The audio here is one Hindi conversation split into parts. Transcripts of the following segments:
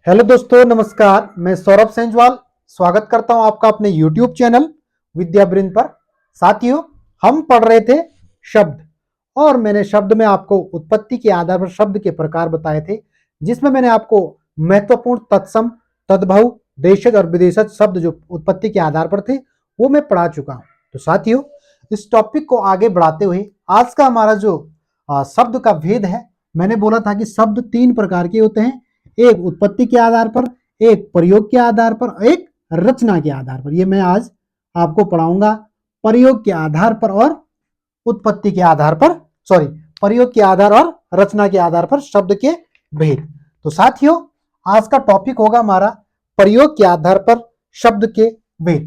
हेलो दोस्तों, नमस्कार। मैं सौरभ सेंजवाल स्वागत करता हूं आपका अपने YouTube चैनल विद्यावृंद पर। साथियों, हम पढ़ रहे थे शब्द, और मैंने शब्द में आपको उत्पत्ति के आधार पर शब्द के प्रकार बताए थे, जिसमें मैंने आपको महत्वपूर्ण तत्सम, तद्भव, देशज और विदेशज शब्द जो उत्पत्ति के आधार पर थे वो मैं पढ़ा चुका हूं। तो साथियों, इस टॉपिक को आगे बढ़ाते हुए आज का हमारा जो शब्द का भेद है, मैंने बोला था कि शब्द तीन प्रकार के होते हैं। एक उत्पत्ति के आधार पर, एक प्रयोग के आधार पर, एक रचना के आधार पर। ये मैं आज आपको पढ़ाऊंगा प्रयोग के आधार पर और उत्पत्ति के आधार पर, सॉरी, प्रयोग के आधार और रचना के आधार पर शब्द के भेद। तो साथियों, आज का टॉपिक होगा हमारा प्रयोग के आधार पर शब्द के भेद।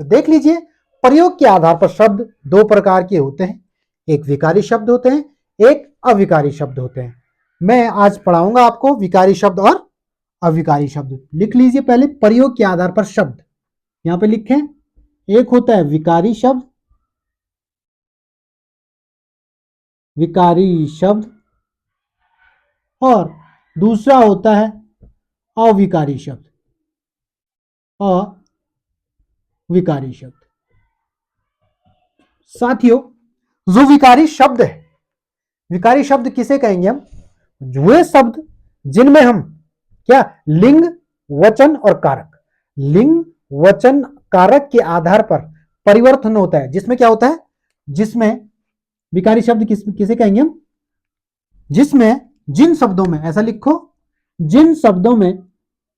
तो देख लीजिए, प्रयोग के आधार पर शब्द दो प्रकार के होते हैं। एक विकारी शब्द होते हैं, एक अविकारी शब्द होते हैं। मैं आज पढ़ाऊंगा आपको विकारी शब्द और अविकारी शब्द। लिख लीजिए पहले प्रयोग के आधार पर शब्द, यहां पे लिखें। एक होता है विकारी शब्द, विकारी शब्द, और दूसरा होता है अविकारी शब्द, अविकारी शब्द। साथियों, जो विकारी शब्द है, विकारी शब्द किसे कहेंगे हम? वे शब्द जिनमें हम क्या लिंग, वचन और कारक, लिंग, वचन, कारक के आधार पर परिवर्तन होता है। जिसमें क्या होता है, जिसमें विकारी शब्द किसे कहेंगे हम? जिसमें, जिन शब्दों में, ऐसा लिखो, जिन शब्दों में,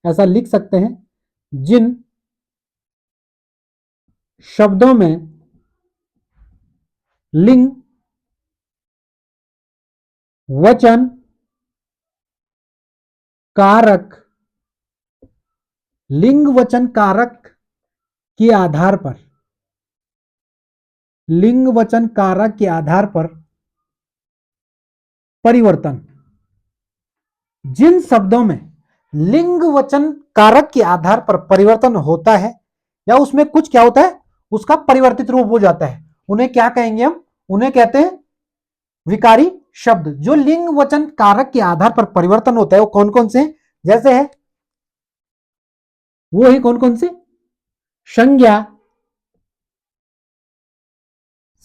ऐसा लिख सकते हैं, जिन शब्दों में लिंग, वचन, कारक, लिंग, वचन, कारक के आधार पर, लिंग, वचन, कारक के आधार पर परिवर्तन। जिन शब्दों में लिंग, वचन, कारक के आधार पर परिवर्तन होता है, या उसमें कुछ क्या होता है, उसका परिवर्तित रूप हो जाता है, उन्हें क्या कहेंगे हम? उन्हें कहते हैं विकारी शब्द। जो लिंग, वचन, कारक के आधार पर परिवर्तन होता है वो कौन कौन से? जैसे है, वो है कौन कौन से? संज्ञा,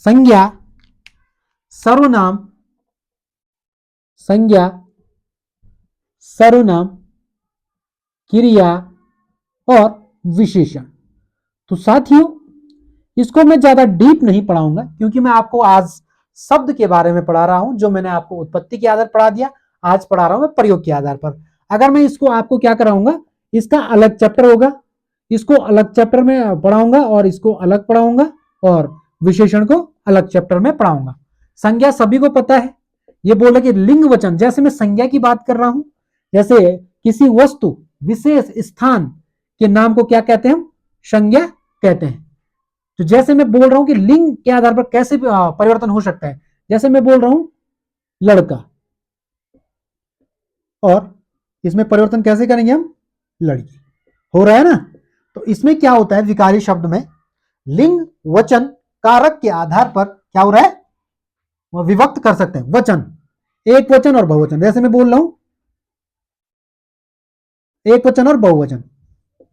संज्ञा, सर्वनाम, संज्ञा, सर्वनाम, क्रिया और विशेषण। तो साथियों, इसको मैं ज्यादा डीप नहीं पढ़ाऊंगा, क्योंकि मैं आपको आज शब्द के बारे में पढ़ा रहा हूं। जो मैंने आपको उत्पत्ति के आधार पढ़ा दिया, आज पढ़ा रहा हूं मैं प्रयोग के आधार पर। अगर मैं इसको आपको क्या कराऊंगा, इसका अलग चैप्टर होगा, इसको अलग चैप्टर में पढ़ाऊंगा और इसको अलग पढ़ाऊंगा, और विशेषण को अलग चैप्टर में पढ़ाऊंगा। संज्ञा सभी को पता है। ये बोला कि लिंग, वचन, जैसे मैं संज्ञा की बात कर रहा हूं, जैसे किसी वस्तु, विशेष स्थान के नाम को क्या कहते हैं हम? संज्ञा कहते हैं। तो जैसे मैं बोल रहा हूं कि लिंग के आधार पर कैसे परिवर्तन हो सकता है, जैसे मैं बोल रहा हूं लड़का, और इसमें परिवर्तन कैसे करेंगे हम? लड़की। हो रहा है ना? तो इसमें क्या होता है, विकारी शब्द में लिंग, वचन, कारक के आधार पर क्या हो रहा है, वो विभक्त कर सकते हैं। वचन, एक वचन और बहुवचन। जैसे मैं बोल रहा हूं एक वचन और बहुवचन,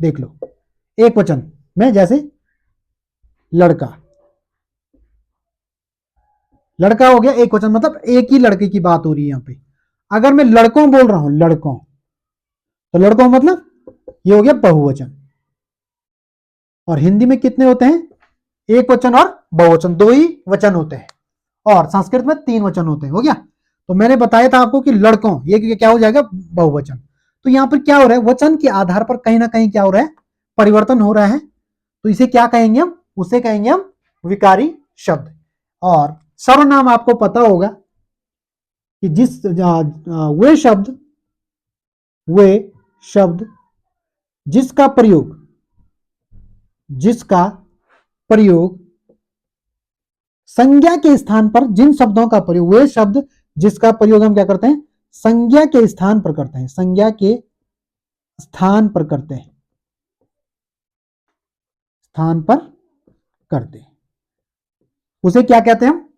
देख लो। एक वचन में जैसे लड़का, लड़का हो गया एक वचन, मतलब एक ही लड़के की बात हो रही है यहां पे। अगर मैं लड़कों बोल रहा हूं, लड़कों, तो लड़कों मतलब ये हो गया बहुवचन। और हिंदी में कितने होते हैं? एक वचन और बहुवचन, दो ही वचन होते हैं, और संस्कृत में तीन वचन होते हैं। हो गया? तो मैंने बताया था आपको कि लड़कों, ये क्या हो जाएगा? बहुवचन। तो यहां पर क्या हो रहा है, वचन के आधार पर कहीं ना कहीं क्या हो रहा है, परिवर्तन हो रहा है। तो इसे क्या कहेंगे हम? उसे कहेंगे हम विकारी शब्द। और सर्वनाम आपको पता होगा कि वे शब्द जिसका प्रयोग संज्ञा के स्थान पर, जिन शब्दों का प्रयोग, वे शब्द जिसका प्रयोग हम क्या करते हैं? संज्ञा के स्थान पर करते हैं, संज्ञा के स्थान पर करते हैं, स्थान पर करते हैं, उसे क्या कहते हैं हम?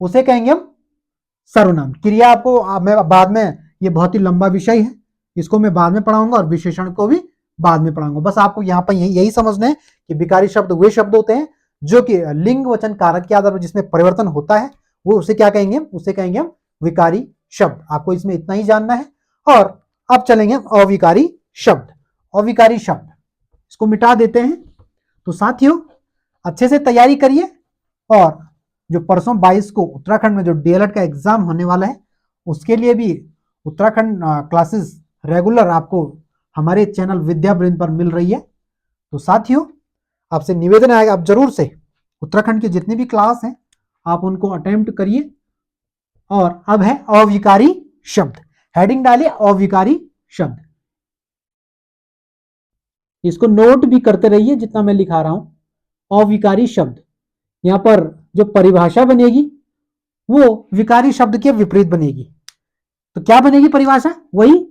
उसे कहेंगे हम सर्वनाम। क्रिया आपको मैं बाद में, ये बहुत ही लंबा विषय है, इसको मैं बाद में पढ़ाऊंगा और विशेषण को भी बाद में पढ़ाऊंगा। बस आपको यहाँ पर यही समझना है कि विकारी शब्द वे शब्द होते हैं जो कि लिंग वचन कारक के आधार पर जिसमें परिवर्तन होता है, वो उसे क्या कहेंगे, उसे कहेंगे हम विकारी शब्द। आपको इसमें इतना ही जानना है। और अब चलेंगे अविकारी शब्द। अविकारी शब्द इसको मिटा देते हैं। तो साथियों अच्छे से तैयारी करिए, और जो परसों 22 को उत्तराखंड में जो डीएलएड का एग्जाम होने वाला है उसके लिए भी उत्तराखंड क्लासेस रेगुलर आपको हमारे चैनल विद्यावृंद पर मिल रही है। तो साथियों आपसे निवेदन आएगा, आप जरूर से उत्तराखंड की जितनी भी क्लास हैं आप उनको अटेम्प्ट करिए। और अब है अविकारी शब्द। हेडिंग डालिए अविकारी शब्द। इसको नोट भी करते रहिए जितना मैं लिखा रहा हूं। अविकारी शब्द, यहां पर जो परिभाषा बनेगी वो विकारी शब्द के विपरीत बनेगी। तो क्या बनेगी परिभाषा? वही,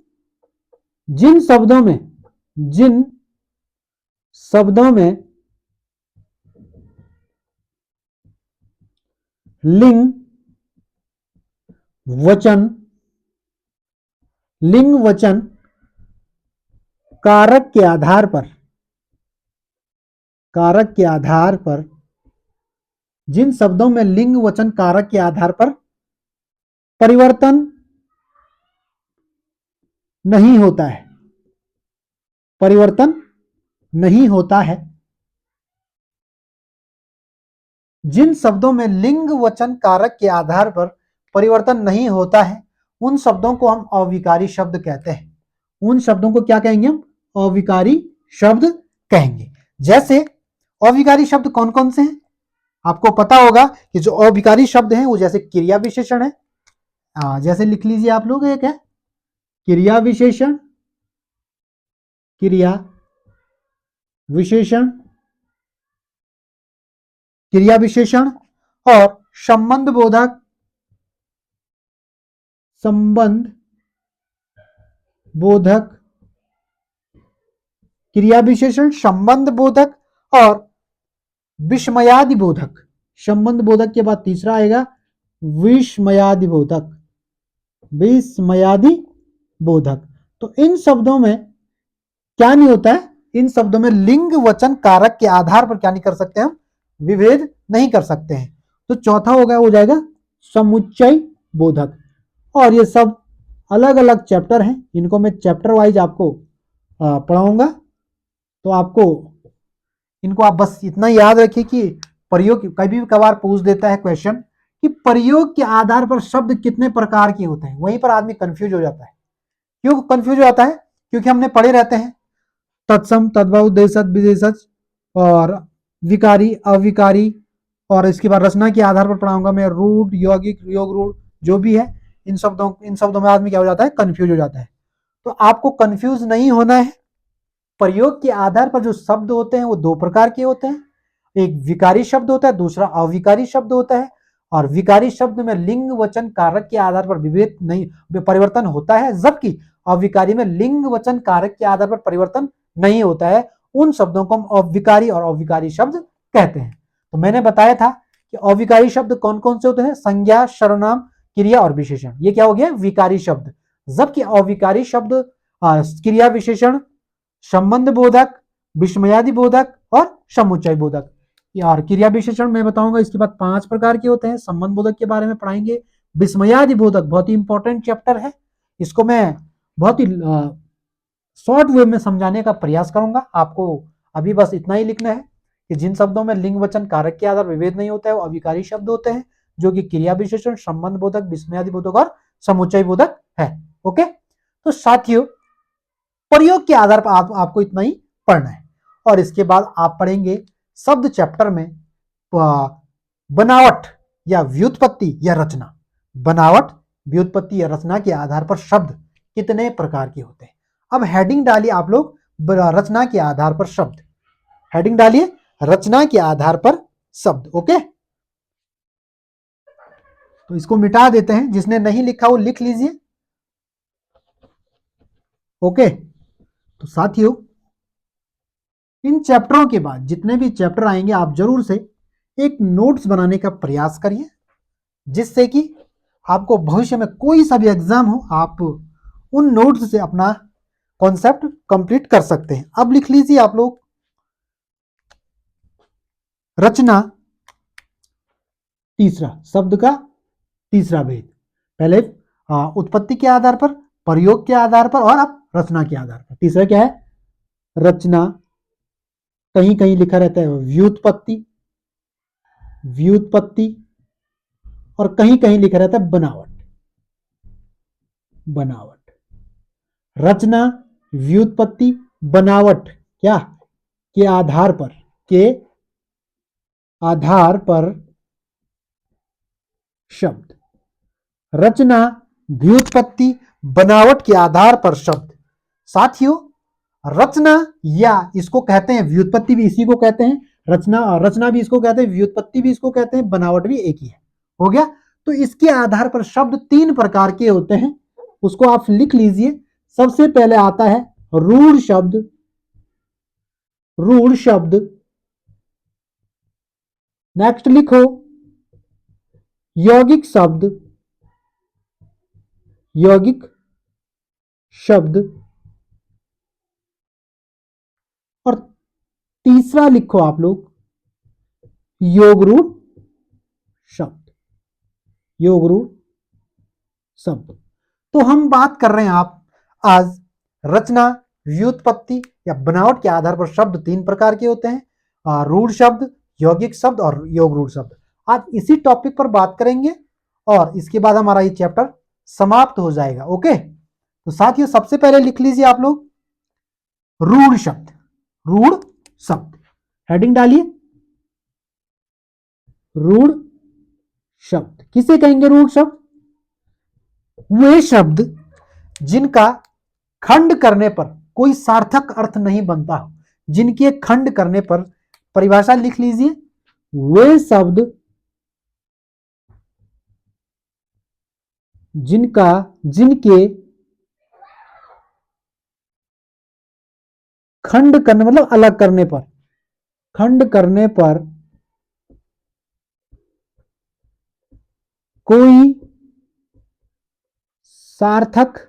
जिन शब्दों में लिंग वचन कारक के आधार पर जिन शब्दों में लिंग वचन कारक के आधार पर परिवर्तन नहीं होता है, जिन शब्दों में लिंग वचन कारक के आधार पर परिवर्तन नहीं होता है उन शब्दों को हम अविकारी शब्द कहते हैं। उन शब्दों को क्या कहेंगे? हम अविकारी शब्द कहेंगे। जैसे अविकारी शब्द कौन कौन से हैं? आपको पता होगा कि जो अविकारी शब्द हैं वो जैसे क्रिया विशेषण है। जैसे लिख लीजिए आप लोग, एक है क्रिया विशेषण और संबंध बोधक क्रिया विशेषण, संबंध बोधक और विस्मयादि बोधक। संबंध बोधक के बाद तीसरा आएगा विस्मयादि बोधक। तो इन शब्दों में क्या नहीं होता है? इन शब्दों में लिंग वचन कारक के आधार पर क्या नहीं कर सकते, हम विभेद नहीं कर सकते हैं। तो चौथा हो जाएगा समुच्चय बोधक। और ये सब अलग अलग चैप्टर हैं, इनको मैं चैप्टर वाइज आपको पढ़ाऊंगा। तो आपको इनको आप बस इतना याद रखिए कि प्रयोग, कभी भी कभार पूछ देता है क्वेश्चन कि प्रयोग के आधार पर शब्द कितने प्रकार के होते हैं, वहीं पर आदमी कंफ्यूज हो जाता है। क्यों कंफ्यूज हो जाता है? क्योंकि हमने पढ़े रहते हैं तत्सम, तद्भव, देशज, विदेशज और विकारी, अविकारी, और इसके बाद रचना के आधार पर पढ़ाऊंगा मैं रूढ़, यौगिक, योग रूढ़, जो भी है इन शब्दों में आदमी क्या हो जाता है? कंफ्यूज हो जाता है। तो आपको कंफ्यूज नहीं होना है। प्रयोग के आधार पर जो शब्द होते हैं वो दो प्रकार के होते हैं, एक विकारी शब्द होता है, दूसरा अविकारी शब्द होता है। और विकारी शब्द में लिंग वचन कारक के आधार पर विभेद नहीं, परिवर्तन होता है, जबकि अविकारी में लिंग वचन कारक के आधार पर परिवर्तन नहीं होता है। उन शब्दों को हम अविकारी और अविकारी शब्द कहते हैं। तो मैंने बताया था कि अविकारी शब्द कौन कौन से होते हैं? संज्ञा, सर्वनाम, क्रिया और विशेषण। ये क्या हो गया? विकारी शब्द। जबकि अविकारी शब्द क्रिया विशेषण, संबंध बोधक, विस्मयादि बोधक और समुच्चय बोधक। और क्रिया विशेषण मैं बताऊंगा, इसके बाद 5 प्रकार के होते हैं। संबंध बोधक के बारे में पढ़ाएंगे। विस्मयादि बोधक बहुत ही इंपॉर्टेंट चैप्टर है, इसको मैं बहुत ही शॉर्ट वे में समझाने का प्रयास करूंगा। आपको अभी बस इतना ही लिखना है कि जिन शब्दों में लिंग वचन कारक के आधार विभेद नहीं होता है वो अविकारी शब्द होते हैं, जो कि क्रिया विशेषण, संबंध बोधक, विस्मयादि बोधक और समुच्चय बोधक है। ओके, तो साथियों प्रयोग के आधार पर आपको इतना ही पढ़ना है। और इसके बाद आप पढ़ेंगे शब्द चैप्टर में बनावट या व्युत्पत्ति या रचना। बनावट, व्युत्पत्ति या रचना के आधार पर शब्द कितने प्रकार के होते हैं। अब हेडिंग डालिए आप लोग, रचना के आधार पर शब्द। हेडिंग डालिए रचना के आधार पर शब्द। ओके, तो इसको मिटा देते हैं, जिसने नहीं लिखा वो लिख लीजिए। ओके, तो साथियों इन चैप्टरों के बाद जितने भी चैप्टर आएंगे आप जरूर से एक नोट्स बनाने का प्रयास करिए, जिससे कि आपको भविष्य में कोई सा भी एग्जाम हो आप उन नोट्स से अपना कॉन्सेप्ट कंप्लीट कर सकते हैं। अब लिख लीजिए आप लोग, रचना तीसरा, शब्द का तीसरा भेद। पहले उत्पत्ति के आधार पर, प्रयोग के आधार पर, और अब रचना के आधार पर। तीसरा क्या है? रचना, कहीं कहीं लिखा रहता है व्युत्पत्ति, व्युत्पत्ति, और कहीं कहीं लिखा रहता है बनावट, बनावट। रचना, व्युत्पत्ति, बनावट क्या के आधार पर, के आधार पर शब्द। रचना, व्युत्पत्ति, बनावट के आधार पर शब्द। साथियों, रचना या इसको कहते हैं व्युत्पत्ति भी इसी को कहते हैं, रचना भी इसको कहते हैं, व्युत्पत्ति भी इसको कहते हैं, बनावट भी एक ही है। हो गया? तो इसके आधार पर शब्द तीन प्रकार के होते हैं, उसको आप लिख लीजिए। सबसे पहले आता है रूढ़ शब्द, रूढ़ शब्द। नेक्स्ट लिखो यौगिक शब्द, यौगिक शब्द। और तीसरा लिखो आप लोग योगरूढ़ शब्द, योगरूढ़ शब्द। तो हम बात कर रहे हैं आप आज रचना, व्युत्पत्ति या बनावट के आधार पर शब्द तीन प्रकार के होते हैं, रूढ़ शब्द, यौगिक शब्द और योगरूढ़ शब्द। आज इसी टॉपिक पर बात करेंगे और इसके बाद हमारा ये चैप्टर समाप्त हो जाएगा। ओके, तो साथियों सबसे पहले लिख लीजिए आप लोग रूढ़ शब्द, रूढ़ शब्द। हेडिंग डालिए, रूढ़ शब्द। किसे कहेंगे रूढ़ शब्द? वे शब्द जिनका खंड करने पर कोई सार्थक अर्थ नहीं बनता, जिनके खंड करने पर, परिभाषा लिख लीजिए, वे शब्द जिनके खंड करने मतलब अलग करने पर, खंड करने पर कोई सार्थक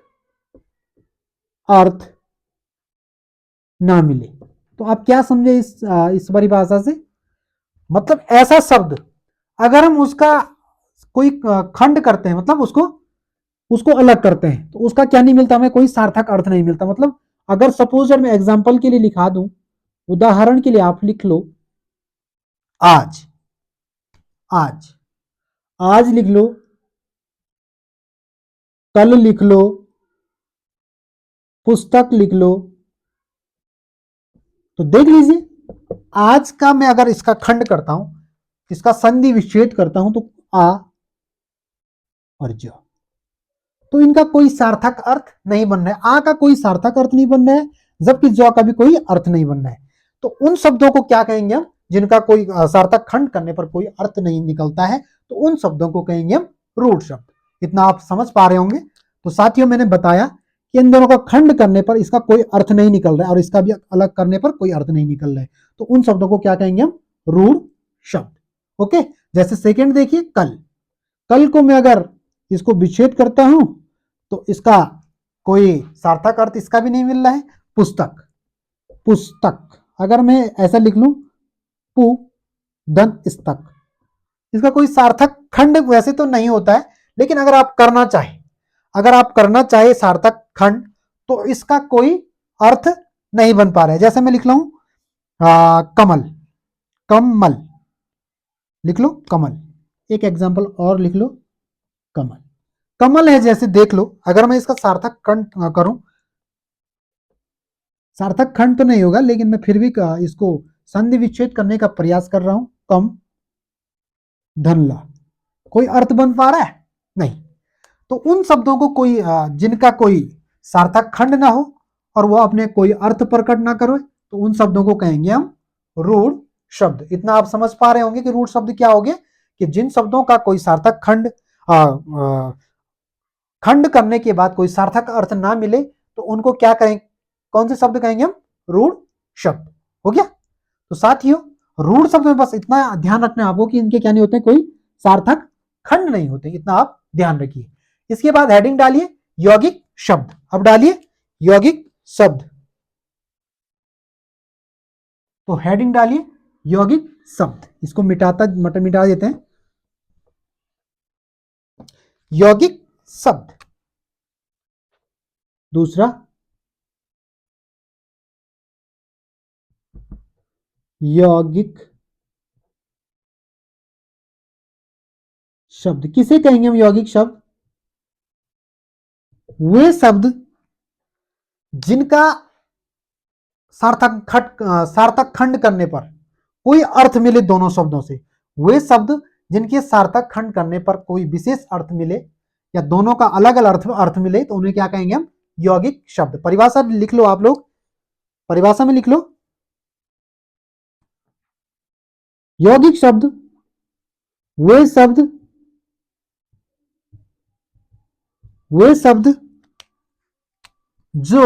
अर्थ ना मिले। तो आप क्या समझे इस परिभाषा से? मतलब ऐसा शब्द अगर हम उसका कोई खंड करते हैं, मतलब उसको अलग करते हैं, तो उसका क्या नहीं मिलता, हमें कोई सार्थक अर्थ नहीं मिलता। मतलब अगर सपोज मैं एग्जांपल के लिए लिखा दूं, उदाहरण के लिए आप लिख लो आज, आज, आज लिख लो, कल लिख लो, पुस्तक लिख लो। तो देख लीजिए, आज का मैं अगर इसका खंड करता हूं, इसका संधि विच्छेद करता हूं, तो आ और ज, तो इनका कोई सार्थक अर्थ नहीं बन रहा है। आ का कोई सार्थक अर्थ नहीं बन रहा है, जबकि ज का भी कोई अर्थ नहीं बन रहा है। तो उन शब्दों को क्या कहेंगे हम, जिनका कोई सार्थक खंड करने पर कोई अर्थ नहीं निकलता है, तो उन शब्दों को कहेंगे हम रूढ़ शब्द। इतना आप समझ पा रहे होंगे। तो साथियों, मैंने बताया कि इन दोनों का खंड करने पर इसका कोई अर्थ नहीं निकल रहा है और इसका भी अलग करने पर कोई अर्थ नहीं निकल रहा है, तो उन शब्दों को क्या कहेंगे हम, रूढ़ शब्द। ओके, जैसे सेकंड देखिए, कल, कल को मैं अगर इसको विच्छेद करता हूं तो इसका कोई सार्थक अर्थ इसका भी नहीं मिल रहा है। पुस्तक, पुस्तक अगर मैं ऐसा लिख लूं पु धन स्तक, इसका कोई सार्थक खंड वैसे तो नहीं होता है, लेकिन अगर आप करना चाहे, अगर आप करना चाहे सार्थक खंड, तो इसका कोई अर्थ नहीं बन पा रहा है। जैसे मैं लिख लूं कमल, कमल लिख लो, कमल। एक एग्जांपल और लिख लो, कमल, कमल है। जैसे देख लो, अगर मैं इसका सार्थक खंड करूं, सार्थक खंड तो नहीं होगा, लेकिन मैं फिर भी इसको संधि विच्छेद करने का प्रयास कर रहा हूं। कम धनला, कोई अर्थ बन पा रहा है? नहीं। तो उन शब्दों को कोई जिनका कोई सार्थक खंड ना हो और वो अपने कोई अर्थ प्रकट ना करे, तो उन शब्दों को कहेंगे हम रूढ़ शब्द। इतना आप समझ पा रहे होंगे कि रूढ़ शब्द क्या हो गए, कि जिन शब्दों का कोई सार्थक खंड खंड करने के बाद कोई सार्थक अर्थ ना मिले, तो उनको क्या कहेंगे, कौन से शब्द कहेंगे हम, रूढ़ शब्द। हो गया? तो साथियों, रूढ़ शब्द में बस इतना ध्यान रखना आपको कि इनके क्या नहीं होते, कोई सार्थक खंड नहीं होते, इतना आप ध्यान रखिए। इसके बाद हेडिंग डालिए यौगिक शब्द। अब डालिए यौगिक शब्द। तो हेडिंग डालिए यौगिक शब्द, इसको मिटा देते हैं। यौगिक शब्द। दूसरा यौगिक शब्द। किसे कहेंगे हम यौगिक शब्द? वे शब्द जिनका सार्थक खंड करने पर कोई अर्थ मिले दोनों शब्दों से। वे शब्द जिनके सार्थक खंड करने पर कोई विशेष अर्थ मिले या दोनों का अलग अलग अर्थ मिले तो उन्हें क्या कहेंगे हम? यौगिक शब्द। परिभाषा लिख लो आप लोग, परिभाषा में लिख लो। यौगिक शब्द वे शब्द जो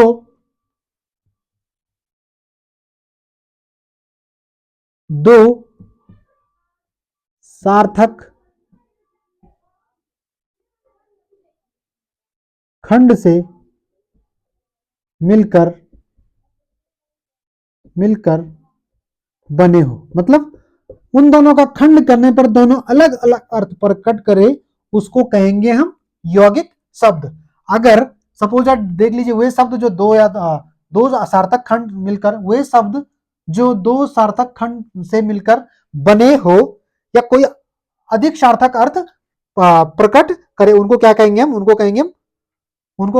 दो सार्थक खंड से मिलकर बने हो। मतलब उन दोनों का खंड करने पर दोनों अलग अलग अर्थ प्रकट करे, उसको कहेंगे हम यौगिक शब्द। अगर सपोज देख लीजिए, वे शब्द जो दो सार्थक खंड मिलकर, वे शब्द जो दो सार्थक खंड से मिलकर बने हो या कोई अधिक सार्थक अर्थ प्रकट करे, उनको क्या कहेंगे हम? उनको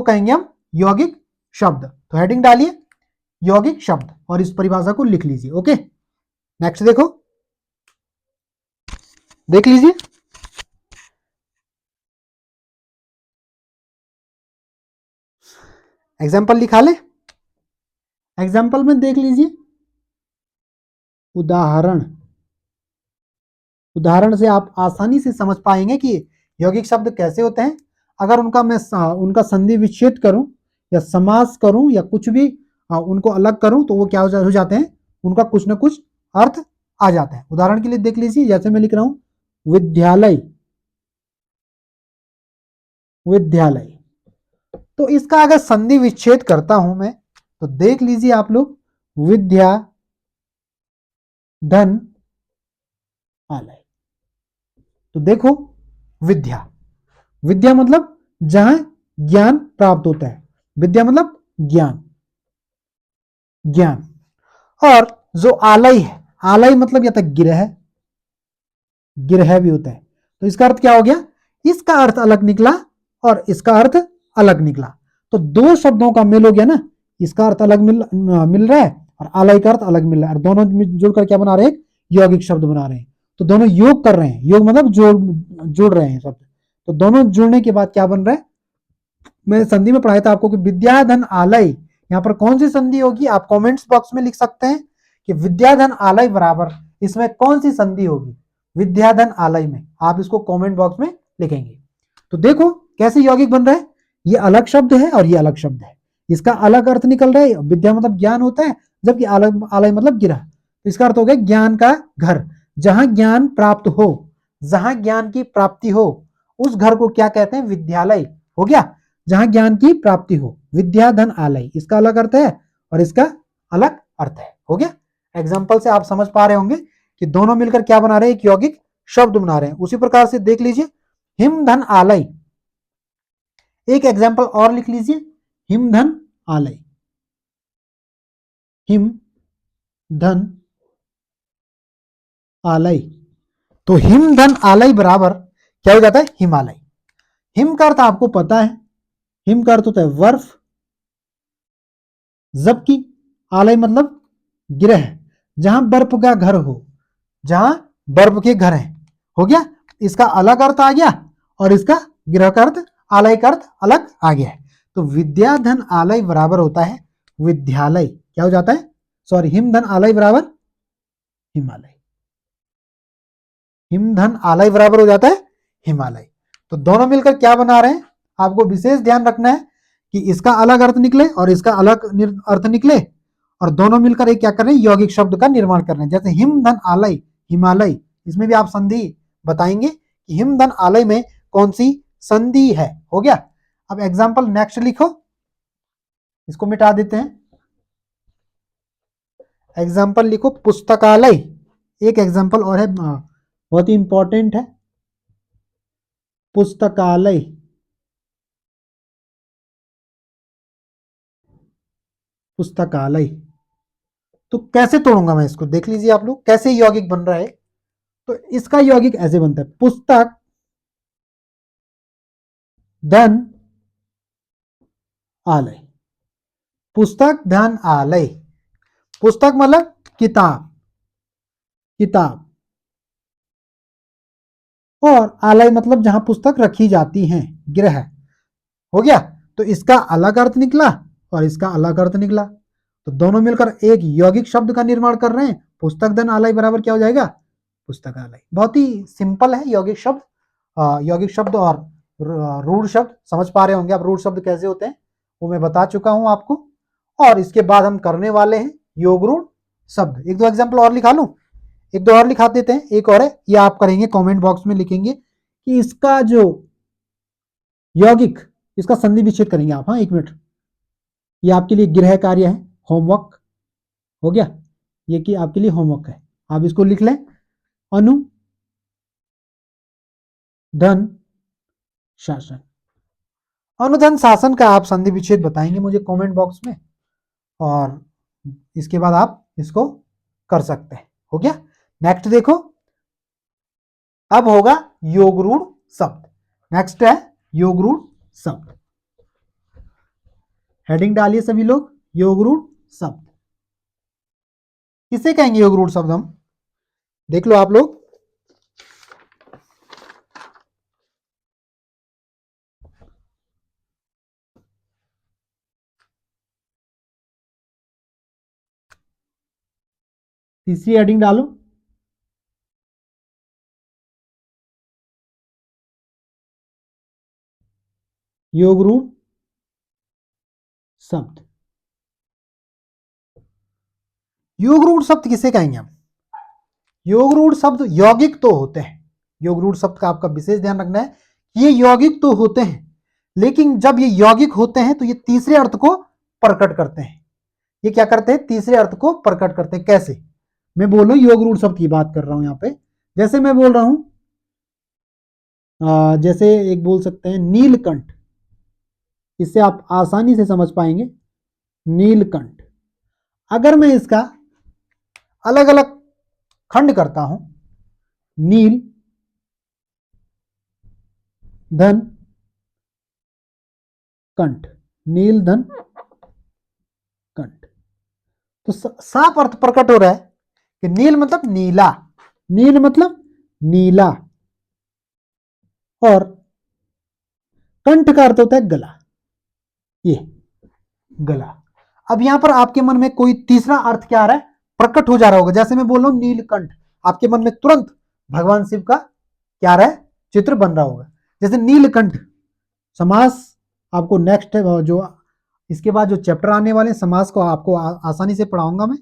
कहेंगे हम यौगिक शब्द। तो हेडिंग डालिए यौगिक शब्द और इस परिभाषा को लिख लीजिए। ओके, नेक्स्ट देखो, देख लीजिए। एग्जाम्पल लिखा ले। एग्जाम्पल में देख लीजिए, उदाहरण से आप आसानी से समझ पाएंगे कि यौगिक शब्द कैसे होते हैं। अगर उनका संधि विच्छेद करूं या समास करूं या कुछ भी उनको अलग करूं तो वो क्या हो जाते हैं? उनका कुछ ना कुछ अर्थ आ जाता है। उदाहरण के लिए देख लीजिए, जैसे मैं लिख रहा हूं विद्यालय, तो इसका अगर संधि विच्छेद करता हूं मैं, तो देख लीजिए आप लोग, विद्या धन आलय। तो देखो, विद्या मतलब जहां ज्ञान प्राप्त होता है। विद्या मतलब ज्ञान। और जो आलय है, आलय मतलब या तो गिरह भी होता है। तो इसका अर्थ क्या हो गया? इसका अर्थ अलग निकला और इसका अर्थ अलग निकला। तो दो शब्दों का मेल हो गया ना, इसका अर्थ अलग मिल रहा है और आलय का अर्थ अलग मिल रहा है, और दोनों जुड़कर क्या बना रहे हैं? यौगिक शब्द बना रहे हैं। तो दोनों योग कर रहे हैं, योग मतलब जोड़ रहे हैं शब्द। तो दोनों जुड़ने के बाद क्या बन रहा है? मैं संधि में पढ़ाया था आपको कि विद्याधन आलय, यहां पर कौन सी संधि होगी? आप कमेंट्स बॉक्स में लिख सकते हैं कि विद्याधन आलय बराबर इसमें कौन सी संधि होगी विद्याधन आलय में। आप इसको कमेंट बॉक्स में लिखेंगे। तो देखो कैसे यौगिक बन रहा है। ये अलग शब्द है और ये अलग शब्द है, इसका अलग अर्थ निकल रहा है। विद्या मतलब ज्ञान होता है, जबकि आलय मतलब गिरा। तो इसका अर्थ हो गया ज्ञान का घर। जहां ज्ञान प्राप्त हो, जहां ज्ञान की प्राप्ति हो, उस घर को क्या कहते हैं? विद्यालय। हो गया, जहां ज्ञान की प्राप्ति हो। विद्या धन आलय, इसका अलग अर्थ है और इसका अलग अर्थ है। हो गया। एग्जाम्पल से आप समझ पा रहे होंगे कि दोनों मिलकर क्या बना रहे हैं? एक यौगिक शब्द बना रहे हैं। उसी प्रकार से देख लीजिए, हिम धन आलय। एक एग्जाम्पल और लिख लीजिए, हिम धन आलय। हिम धन आलय। तो हिम धन आलय बराबर क्या हो जाता है? हिमालय। हिम का अर्थ आपको पता है, हिम का अर्थ होता है बर्फ, जबकि आलय मतलब गिरह, जहां बर्फ का घर हो, जहां बर्फ के घर हैं। हो गया, इसका अलग अर्थ आ गया और इसका गिरह का अर्थ, आलय का अर्थ अलग आ गया है। तो विद्याधन आलय बराबर होता है विद्यालय। क्या हो जाता है? सॉरी, हिमधन आलय बराबर हिमालय। हिमधन आलय बराबर हो जाता है हिमालय। तो दोनों मिलकर क्या बना रहे हैं? आपको विशेष ध्यान रखना है कि इसका अलग अर्थ निकले और इसका अलग अर्थ निकले, और दोनों मिलकर एक क्या कर रहे हैं? यौगिक शब्द का निर्माण कर रहे हैं। जैसे हिम धन आलय हिमालय, इसमें भी आप संधि बताएंगे कि हिम धन आलय में कौन सी संधि है। हो गया। अब एग्जाम्पल नेक्स्ट लिखो, इसको मिटा देते हैं। एग्जाम्पल लिखो पुस्तकालय। एक एग्जाम्पल और है, बहुत ही इंपॉर्टेंट है, पुस्तकालय। पुस्तकालय तो कैसे तोड़ूंगा मैं इसको, देख लीजिए आप लोग कैसे यौगिक बन रहा है। तो इसका यौगिक ऐसे बनता है, पुस्तक धन आलय। पुस्तक धन आलय। पुस्तक मतलब किताब, किताब, और आलय मतलब जहां पुस्तक रखी जाती हैं, गृह। हो गया। तो इसका अलग अर्थ निकला और इसका अलग अर्थ निकला, तो दोनों मिलकर एक यौगिक शब्द का निर्माण कर रहे हैं। पुस्तक धन आलय बराबर क्या हो जाएगा, पुस्तकालय। बहुत ही सिंपल है यौगिक शब्द। यौगिक शब्द और रूढ़ शब्द समझ पा रहे होंगे आप, रूढ़ शब्द कैसे होते हैं वो मैं बता चुका हूं आपको। और इसके बाद हम करने वाले हैं योग रूढ़ शब्द। एक दो एग्जाम्पल और लिखा लूं, एक दो और लिखा देते हैं। एक और है, ये आप करेंगे कमेंट बॉक्स में लिखेंगे कि इसका जो यौगिक, इसका संधि विच्छेद करेंगे आप। हाँ, 1 मिनट, ये आपके लिए गृह कार्य है, होमवर्क हो गया। ये कि आपके लिए होमवर्क है, आप इसको लिख लें। अनु धन शासन। अनुधन शासन का आप संधि विच्छेद बताएंगे मुझे कमेंट बॉक्स में, और इसके बाद आप इसको कर सकते हैं। हो गया। नेक्स्ट देखो, अब होगा योग रूढ़ शब्द। नेक्स्ट है योग रूढ़ शब्द। हेडिंग डालिए सभी लोग, योग रूढ़ शब्द। किसे कहेंगे योग रूढ़ शब्द हम, देख लो आप लोग। तीसरी हेडिंग डालो, योग रूढ़ शब्द। योग रूढ़ शब्द किसे कहेंगे हम, योग रूढ़ शब्द यौगिक तो होते हैं। योग रूढ़ शब्द का आपका विशेष ध्यान रखना है, ये यौगिक तो होते हैं, लेकिन जब ये यौगिक होते हैं तो ये तीसरे अर्थ को प्रकट करते हैं। ये क्या करते हैं, तीसरे अर्थ को प्रकट करते हैं। कैसे, मैं बोल रहा हूं योग रूढ़ शब्द की बात कर रहा हूं यहां पे। जैसे मैं बोल रहा हूं, जैसे एक बोल सकते हैं नीलकंठ, इससे आप आसानी से समझ पाएंगे। नीलकंठ, अगर मैं इसका अलग अलग खंड करता हूं, नील धन कंठ, नील धन कंठ, तो साफ अर्थ प्रकट हो रहा है कि नील मतलब नीला, नील मतलब नीला, और कंठ का अर्थ होता है गला, ये गला। अब यहां पर आपके मन में कोई तीसरा अर्थ क्या आ रहा है, प्रकट हो जा रहा होगा। जैसे मैं बोल रहा हूं नीलकंठ, आपके मन में तुरंत भगवान शिव का क्या आ रहा है, चित्र बन रहा होगा। जैसे नीलकंठ समास, आपको नेक्स्ट जो इसके बाद जो चैप्टर आने वाले समास को आपको आसानी से पढ़ाऊंगा मैं।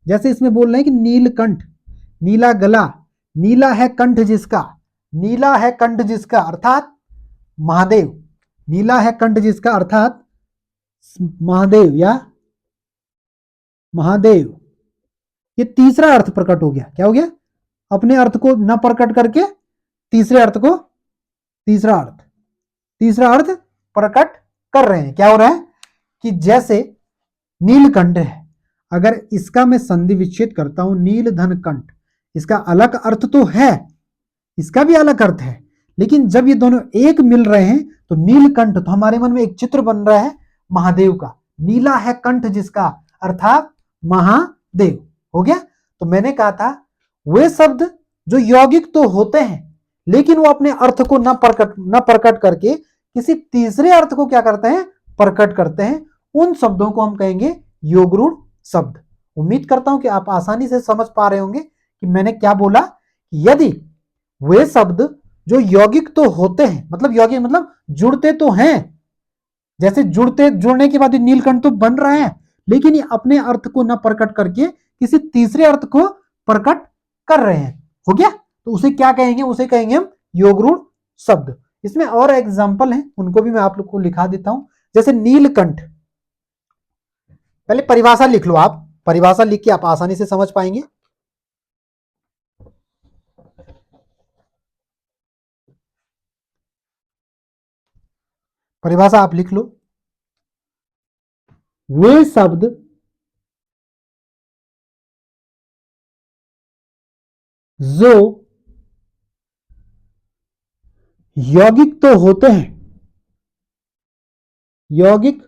जैसे इसमें बोल रहे हैं कि नीलकंठ, नीला गला, नीला है कंठ जिसका, नीला है कंठ जिसका अर्थात महादेव, नीला है कंठ जिसका अर्थात महादेव या महादेव। ये तीसरा अर्थ प्रकट हो गया। क्या हो गया, अपने अर्थ को न प्रकट करके तीसरे अर्थ को, तीसरा अर्थ, तीसरा अर्थ प्रकट कर रहे हैं। क्या हो रहा है कि जैसे नीलकंठ है, अगर इसका मैं संधि विच्छेद करता हूं नील धन कंठ, इसका अलग अर्थ तो है, इसका भी अलग अर्थ है, लेकिन जब ये दोनों एक मिल रहे हैं तो नीलकंठ, तो हमारे मन में एक चित्र बन रहा है महादेव का। नीला है कंठ जिसका अर्थात महादेव। हो गया। तो मैंने कहा था वे शब्द जो यौगिक तो होते हैं, लेकिन वो अपने अर्थ को न प्रकट करके किसी तीसरे अर्थ को क्या करते हैं, प्रकट करते हैं। उन शब्दों को हम कहेंगे योग रूढ़ शब्द। उम्मीद करता हूं कि आप आसानी से समझ पा रहे होंगे कि मैंने क्या बोला। यदि वे शब्द जो यौगिक तो होते हैं, मतलब यौगिक मतलब जुड़ते तो हैं, जैसे जुड़ने के बाद नीलकंठ तो बन रहे हैं, लेकिन ये अपने अर्थ को न प्रकट करके किसी तीसरे अर्थ को प्रकट कर रहे हैं। हो गया। तो उसे क्या कहेंगे, उसे कहेंगे हम योग रूढ़ शब्द। इसमें और एग्जाम्पल हैं, उनको भी मैं आप लोग को लिखा देता हूं। जैसे नीलकंठ, पहले परिभाषा लिख लो, आप परिभाषा लिख के आप आसानी से समझ पाएंगे। परिभाषा आप लिख लो, वे शब्द जो यौगिक तो होते हैं, यौगिक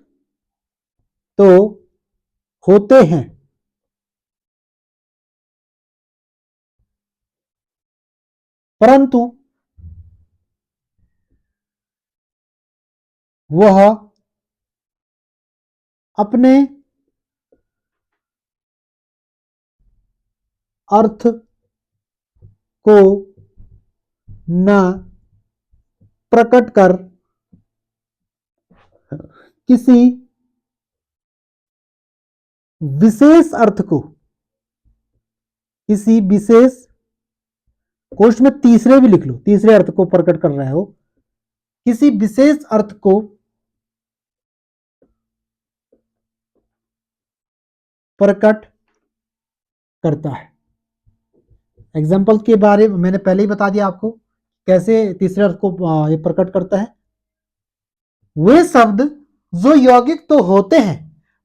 तो होते हैं, परंतु वह अपने अर्थ को न प्रकट कर किसी विशेष अर्थ को, किसी विशेष को, उसमें तीसरे भी लिख लो, तीसरे अर्थ को प्रकट कर रहे हो, किसी विशेष अर्थ को प्रकट करता है। एग्जाम्पल के बारे में मैंने पहले ही बता दिया आपको कैसे तीसरे अर्थ को ये प्रकट करता है। वे शब्द जो यौगिक तो होते हैं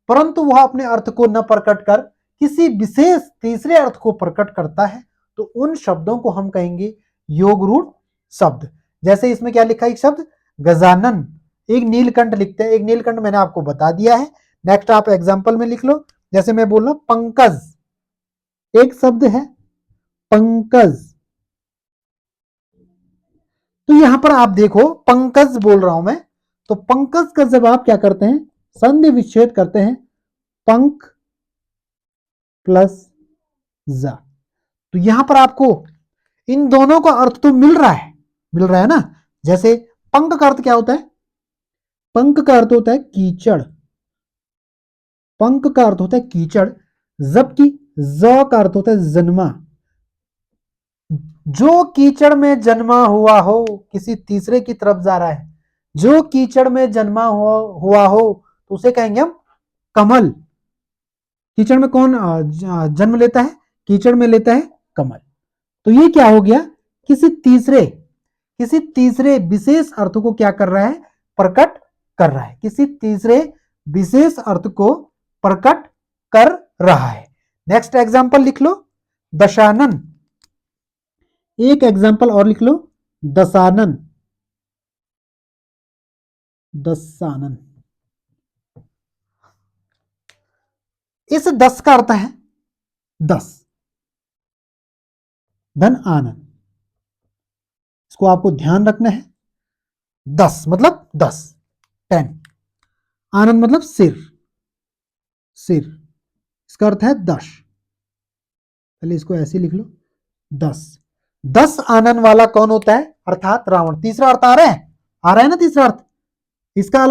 परंतु वह अपने अर्थ को न प्रकट कर किसी विशेष तीसरे अर्थ को प्रकट करता है, तो उन शब्दों को हम कहेंगे योगरूढ़ शब्द। जैसे इसमें क्या लिखा है, एक शब्द गजानन, एक नीलकंठ लिखते हैं, एक नीलकंठ मैंने आपको बता दिया है। नेक्स्ट आप एग्जाम्पल में लिख लो, जैसे मैं बोल रहा हूं पंकज, एक शब्द है पंकज, तो यहां पर आप देखो पंकज बोल रहा हूं मैं, तो पंकज का जब आप क्या करते हैं, संधि विच्छेद करते हैं, पंक प्लस जा, तो यहां पर आपको इन दोनों का अर्थ तो मिल रहा है, मिल रहा है ना। जैसे पंक का अर्थ क्या होता है, पंक का अर्थ होता है कीचड़, पंक का अर्थ होता है कीचड़, जबकि ज का अर्थ होता है जन्मा। जो कीचड़ में जन्मा हुआ हो किसी तीसरे की तरफ जा रहा है, जो कीचड़ में जन्मा हुआ हो तो उसे कहेंगे हम कमल। कीचड़ में कौन जन्म लेता है, कीचड़ में लेता है कमल। तो ये क्या हो गया, किसी तीसरे विशेष अर्थ को क्या कर रहा है, प्रकट कर रहा है, किसी तीसरे विशेष अर्थ को प्रकट कर रहा है। नेक्स्ट एग्जांपल लिख लो दशानन, एक एग्जांपल और लिख लो दसानन, दसानन। इस 10 का अर्थ है 10, धन आनंद, इसको आपको ध्यान रखना है। 10 मतलब 10, 10, आनंद मतलब सिर, सिर, इसका अर्थ है 10। पहले इसको ऐसे लिख लो 10, 10 आनंद वाला कौन होता है, अर्थात रावण। तीसरा अर्थ आ रहा है ना तीसरा अर्थ, इसका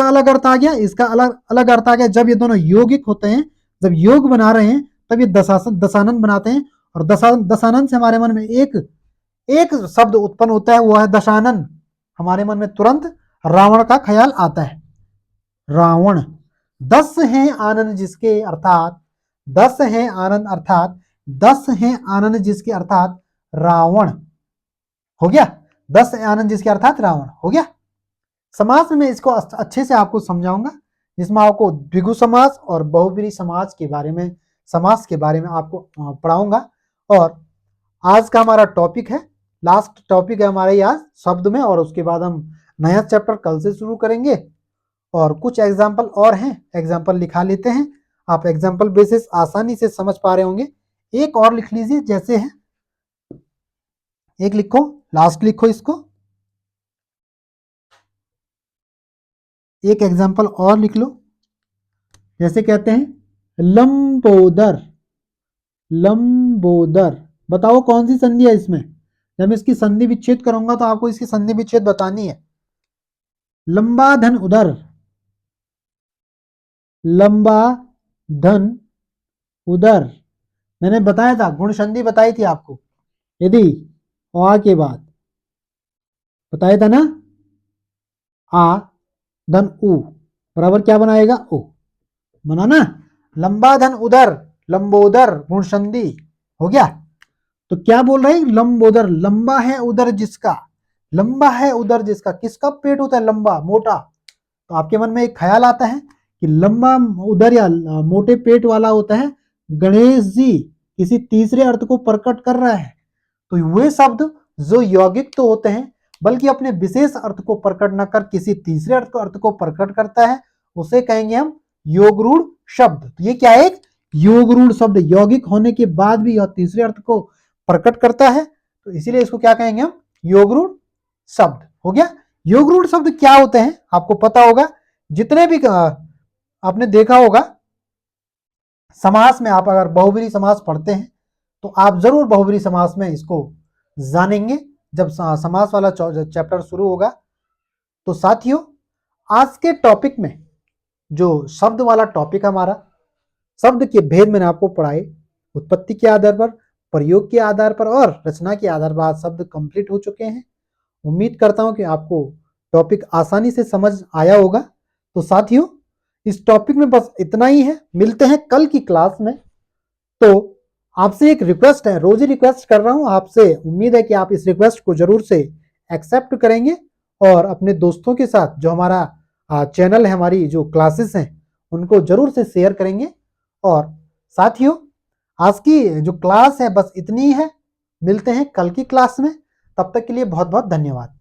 अलग अर्थ आ गया, इसका अलग अलग अर्थ आ गया। जब ये दोनों यौगिक होते हैं, जब योग बना रहे हैं तब ये दशानन बनाते हैं, और दशानन से हमारे मन में एक शब्द उत्पन्न होता है, वो है दशानन। हमारे मन में तुरंत रावण का ख्याल आता है, रावण। 10 हैं आनंद जिसके, अर्थात 10 हैं आनंद, अर्थात 10 हैं आनंद जिसके, अर्थात रावण हो गया। 10 आनंद जिसके अर्थात रावण हो गया। समास में मैं इसको अच्छे से आपको समझाऊंगा, जिसमें आपको द्विगु समास और बहुब्रीहि समास के बारे में, समास के बारे में आपको पढ़ाऊंगा। और आज का हमारा टॉपिक है, लास्ट टॉपिक है हमारे आज शब्द में, और उसके बाद हम नया चैप्टर कल से शुरू करेंगे। और कुछ एग्जाम्पल और हैं, एग्जाम्पल लिखा लेते हैं, आप एग्जाम्पल बेसिस आसानी से समझ पा रहे होंगे। एक और लिख लीजिए, जैसे है एक लिखो, लास्ट लिखो इसको, एक एग्जाम्पल और लिख लो। जैसे कहते हैं लंबोदर, लंबोदर, बताओ कौन सी संधि है इसमें। जब मैं इसकी संधि विच्छेद करूंगा तो आपको इसकी संधि विच्छेद बतानी है। लंबा धन उदर, लंबा धन उदर, मैंने बताया था, गुण संधि बताई थी आपको, यदि आ के बाद बताया था ना, आ धन उ बराबर क्या बनाएगा, ओ। बना ना, लंबा धन उदर, लंबोदर गुण संधि हो गया। तो क्या बोल रहे हैं, लंबोदर, लंबा है उदर जिसका, लंबा है उदर जिसका, किसका पेट होता है लंबा मोटा। तो आपके मन में एक ख्याल आता है कि लंबा उदर या मोटे पेट वाला होता है गणेश जी, किसी तीसरे अर्थ को प्रकट कर रहा है। तो वे शब्द जो यौगिक तो होते हैं बल्कि अपने विशेष अर्थ को प्रकट न कर किसी तीसरे अर्थ को प्रकट करता है, उसे कहेंगे हम योगरूढ़ शब्द। तो ये क्या है, एक योगरूढ़ शब्द, यौगिक होने के बाद भी यह तीसरे अर्थ को प्रकट करता है, तो इसीलिए इसको क्या कहेंगे हम, योगरूढ़ शब्द। हो गया। योगरूढ़ शब्द क्या होते हैं आपको पता होगा, जितने भी आपने देखा होगा समास में, आप अगर बहुब्रीहि समास पढ़ते हैं तो आप जरूर बहुब्रीहि समास में इसको जानेंगे जब समास वाला चैप्टर शुरू होगा। तो साथियों, आज के टॉपिक में जो शब्द वाला टॉपिक हमारा, शब्द के भेद मैंने आपको पढ़ाए, उत्पत्ति के आधार पर, प्रयोग के आधार पर और रचना के आधार पर आज शब्द कंप्लीट हो चुके हैं। उम्मीद करता हूं कि आपको टॉपिक आसानी से समझ आया होगा। तो साथियों, इस टॉपिक में बस इतना ही है, मिलते हैं कल की क्लास में। तो आपसे एक रिक्वेस्ट है, रोज ही रिक्वेस्ट कर रहा हूं आपसे, उम्मीद है कि आप इस रिक्वेस्ट को जरूर से एक्सेप्ट करेंगे और अपने दोस्तों के साथ जो हमारा चैनल है, हमारी जो क्लासेस हैं उनको जरूर से शेयर करेंगे। और साथियों, आज की जो क्लास है बस इतनी ही है, मिलते हैं कल की क्लास में, तब तक के लिए बहुत बहुत धन्यवाद।